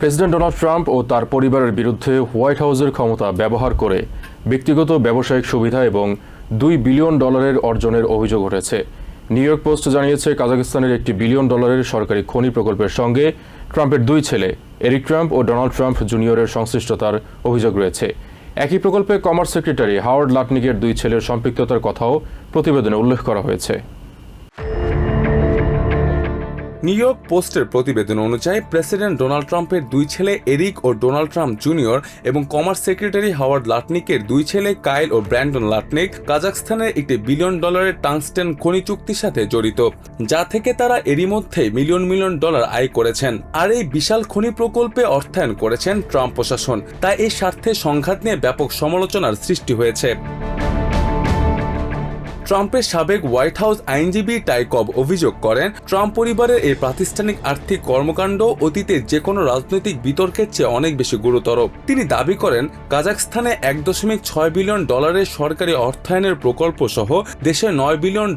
President Donald Trump ও তার পরিবারের বিরুদ্ধে হোয়াইট হাউসের ক্ষমতা ব্যবহার করে ব্যক্তিগত ব্যবসায়িক সুবিধা এবং $2 বিলিয়ন অর্জনের অভিযোগ উঠেছে। নিউ ইয়র্ক পোস্ট জানিয়েছে, কাজাখস্তানের $1 বিলিয়ন সরকারি খনি প্রকল্পের সঙ্গে ট্রাম্পের দুই ছেলে এরিক ট্রাম্প ও ডোনাল্ড ট্রাম্প জুনিয়রের সংশ্লিষ্টতার অভিযোগ রয়েছে। একই প্রকল্পে কমার্স সেক্রেটারি হাওয়ার্ড লাটনিকের দুই ছেলের সম্পৃক্ততার কথাও প্রতিবেদনে উল্লেখ করা হয়েছে। নিউ ইয়র্ক পোস্টের প্রতিবেদন অনুযায়ী প্রেসিডেন্ট ডোনাল্ড ট্রাম্পের দুই ছেলে এরিক ও ডোনাল্ড ট্রাম্প জুনিয়র এবং কমার্স সেক্রেটারি হাওয়ার্ড লাটনিকের দুই ছেলে কাইল ও ব্র্যান্ডন লাটনিক কাজাখস্তানের $1 বিলিয়ন টাংস্টেন খনি চুক্তির সাথে জড়িত, যা থেকে তারা এরই মধ্যে মিলিয়ন ডলার আয় করেছেন। আর এই বিশাল খনি প্রকল্পে অর্থায়ন করেছেন ট্রাম্প প্রশাসন, তাই এই স্বার্থে সংঘাত নিয়ে ব্যাপক সমালোচনার সৃষ্টি হয়েছে। ট্রাম্পের সাবেক হোয়াইট হাউস আইনজীবী টাই কব অভিযোগ করেন, ট্রাম্প পরিবারের এই প্রাতিষ্ঠানিক আর্থিক কর্মকাণ্ড অতীতে যে কোনো রাজনৈতিক বিতর্কের চেয়ে অনেক বেশি গুরুতর। তিনি দাবি করেন, কাজাখস্তানে $1.6 বিলিয়ন সরকারি অর্থায়নের প্রকল্প সহ দেশে $9 বিলিয়ন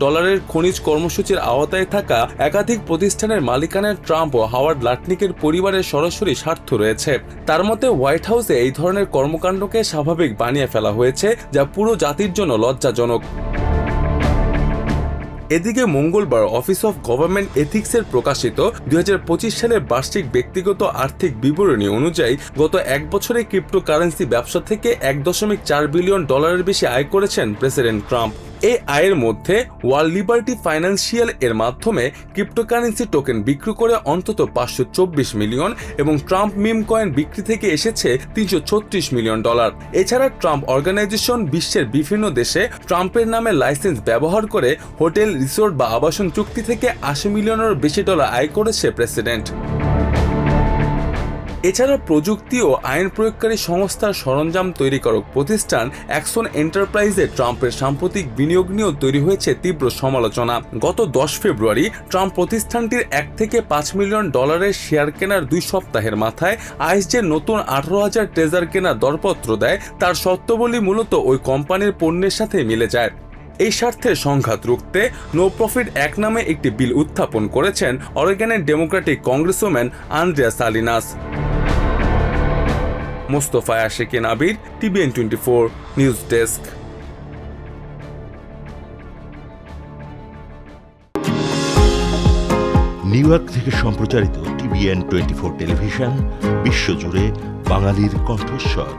খনিজ কর্মসূচির আওতায় থাকা একাধিক প্রতিষ্ঠানের মালিকানায় ট্রাম্প ও হাওয়ার্ড লাটনিকের পরিবারের সরাসরি স্বার্থ রয়েছে। তার মতে হোয়াইট হাউসে এই ধরনের কর্মকাণ্ডকে স্বাভাবিক বানিয়ে ফেলা হয়েছে, যা পুরো জাতির জন্য লজ্জাজনক। এদিকে মঙ্গলবার অফিস অফ গভর্নমেন্ট এথিক্সের প্রকাশিত 2025 সালের বার্ষিক ব্যক্তিগত আর্থিক বিবরণী অনুযায়ী গত এক বছরে ক্রিপ্টোকারেন্সি ব্যবসা থেকে $1.4 বিলিয়ন বেশি আয় করেছেন প্রেসিডেন্ট ট্রাম্প। এই আয়ের মধ্যে ওয়ার্ল্ড লিবার্টি ফাইন্যান্সিয়াল এর মাধ্যমে ক্রিপ্টোকারেন্সি টোকেন বিক্রি করে অন্তত $524 মিলিয়ন এবং ট্রাম্প মিম কয়েন বিক্রি থেকে এসেছে $336 মিলিয়ন। এছাড়া ট্রাম্প অর্গানাইজেশন বিশ্বের বিভিন্ন দেশে ট্রাম্পের নামে লাইসেন্স ব্যবহার করে হোটেল, রিসোর্ট বা আবাসন চুক্তি থেকে $80 মিলিয়নেরও বেশি আয় করেছে প্রেসিডেন্ট। এছাড়া প্রযুক্তি ও আইন প্রয়োগকারী সংস্থার সরঞ্জাম তৈরিকারক প্রতিষ্ঠান অ্যাকশন এন্টারপ্রাইজে ট্রাম্পের সাম্প্রতিক বিনিয়োগ নিয়েও তৈরি হয়েছে তীব্র সমালোচনা। গত 10 ফেব্রুয়ারি ট্রাম্প প্রতিষ্ঠানটির $1 থেকে $5 মিলিয়ন শেয়ার কেনার 2 সপ্তাহের মাথায় আইএসজে নতুন 18,000 ট্রেজার কেনার দরপত্র দেয়। তার শর্তাবলী মূলত ওই কোম্পানির পণ্যের সাথে মিলে যায়। এই স্বার্থে সংঘাত রুখতে নো প্রফিট অ্যাক্ট নামে একটি বিল উত্থাপন করেছেন অরেগনের Democratic congressman Andrea সালিনাস। Mostafa Ashikin আবির, TVN 24 news desk. New York থেকে সম্প্রচারিত TVN 24 টেলিভিশন বিশ্বজুড়ে বাঙালির কণ্ঠস্বর।